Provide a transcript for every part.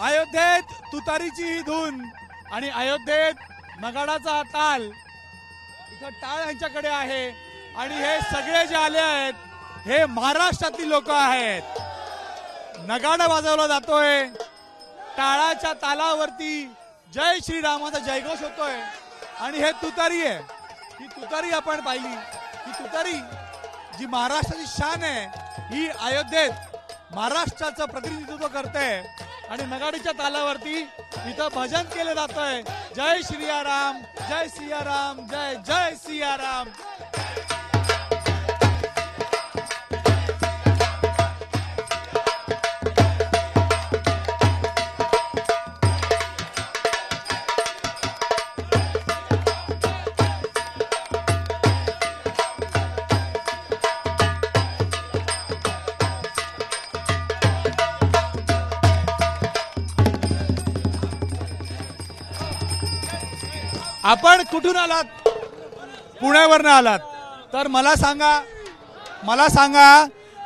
अयोध्येत तुतारीची ही धून आणि अयोध्येत नगाडाचा हा ताल, इथं टाळ यांच्याकडे आहे आणि हे सगळे जे आले आहेत हे महाराष्ट्रातील लोक आहेत। नगाडा वाजवला जातोय, टाळाच्या तालावरती जय श्रीरामाचा जयघोष होतोय आणि हे तुतारी आहे। ही तुतारी आपण पाहिली, ही तुतारी जी महाराष्ट्राची शान आहे, ही अयोध्येत महाराष्ट्राचं प्रतिनिधित्व करते आणि नगाडीच्या तालावरती इथं भजन केलं जातंय, जय श्रीराम जय सियाराम जय जय सियाराम। आपण कुठून आलात? पुण्यावरनं आलात तर मला सांगा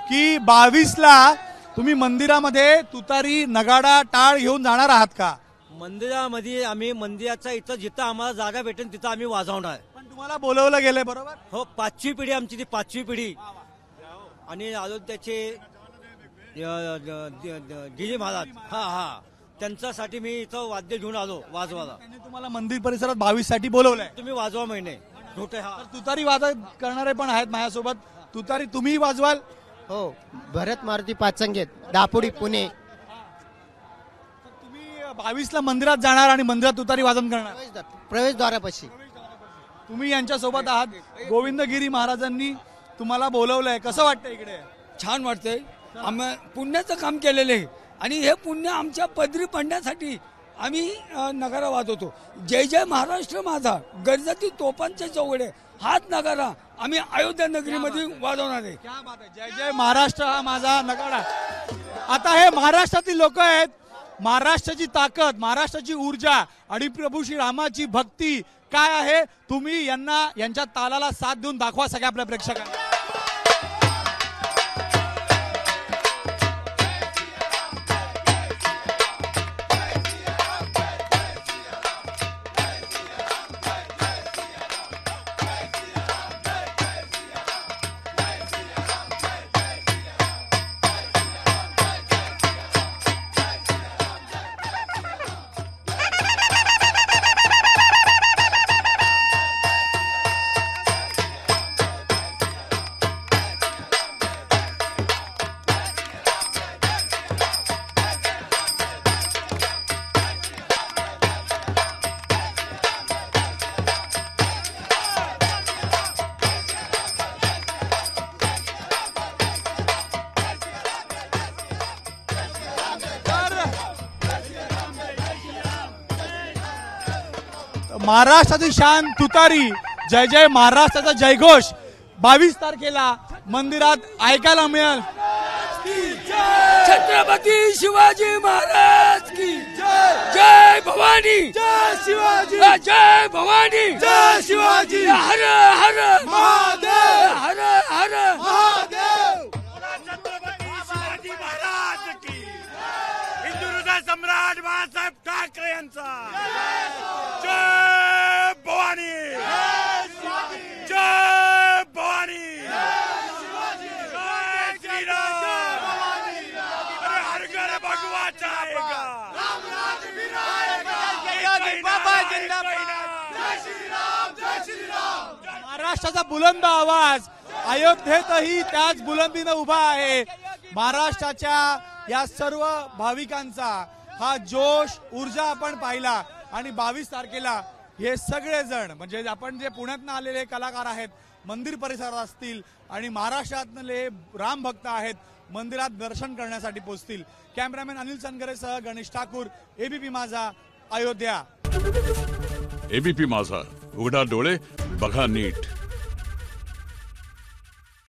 की 22ला तुम्ही मंदिरामध्ये तुतारी नगाडा टाळ घेऊन जाणार आहात का? मंदिरामध्ये आम्ही मंदिराचा इथं जिथं आम्हाला जागा भेटेल तिथं आम्ही वाजवणार। पण तुम्हाला बोलवलं गेलंय बरोबर? हो, 5वी पिढी आमची, ती 5वी पिढी आणि अयोध्येचे गिरी महाराज हा त्यांच्यासाठी मी इथं वाद्य घेऊन आलो वाजवायला। त्यांनी तुम्हाला मंदिर परिसरात 22 साठी बोलवलंय, तुम्ही वाजवा महिने छोटे। हा, तुतारी वादक करणारे पण आहेत माझ्यासोबत। तुतारी तुम्ही वाजवाल? हो, भरत मारुती पाचंगेत, दापोडी, पुणे। तुम्ही 22ला मंदिरात जाणार आणि मंदिरात तुतारी वादन करणार? प्रवेशद्वारापाशी तुम्ही यांच्यासोबत आहात। गोविंदगिरी महाराजांनी तुम्हाला बोलवलंय, कसं वाटतं इकडे? छान वाटतंय। आम्ही पुण्याचं काम केलेलं आहे आणि हे पुण्य आमच्या पदरी पडण्यासाठी आम्ही नगारा वाजवतो। जय जय महाराष्ट्र माझा, गरजाती तोफांच्या चौघडे, हाच नगारा आम्ही अयोध्या नगरीमध्ये वाजवणार आहे। क्या बात आहे, जय जय महाराष्ट्र हा माझा नगाडा। आता हे महाराष्ट्रातील लोक आहेत, महाराष्ट्राची ताकद, महाराष्ट्राची ऊर्जा आणि प्रभू श्री रामाची भक्ती काय आहे, तुम्ही यांच्या तालाला साथ देऊन दाखवा सगळ्या आपल्या प्रेक्षकांना। महाराष्ट्राची शान तुतारी, जय जय महाराष्ट्राचा जयघोष 22 तारखेला मंदिरात ऐकायला मिळेल। छत्रपती शिवाजी महाराज की जय, जय भवानी, जय शिवाजी, जय भवानी, जय शिवाजी, हर हर महादेव, हर हर महादेव। छत्रपती शिवाजी महाराज की, हिंदू हृदय सम्राट बाळासाहेब ठाकरे यांचा जय भवानी, जय भवानी, जय श्रीराम, अरे हर घर भगवा चाहेगा, महाराष्ट्राचा बुलंद आवाज अयोध्येतही त्याच बुलंदीने उभा आहे। महाराष्ट्राच्या या सर्व भाविकांचा हा जोश, ऊर्जा आपण पाहिला आणि 22 तारखेला हे सगळे जण म्हणजे आपण जे पुण्यातून आलेले कलाकार आहेत, मंदिर परिसरात असतील आणि महाराष्ट्रातले राम भक्त आहेत, मंदिरात दर्शन करण्यासाठी पोहोचतील। कॅमेरामॅन अनिल सनगरेसह गणेश ठाकूर, एबीपी माझा, अयोध्या। एबीपी माझा, उघडा डोळे बघा नीट।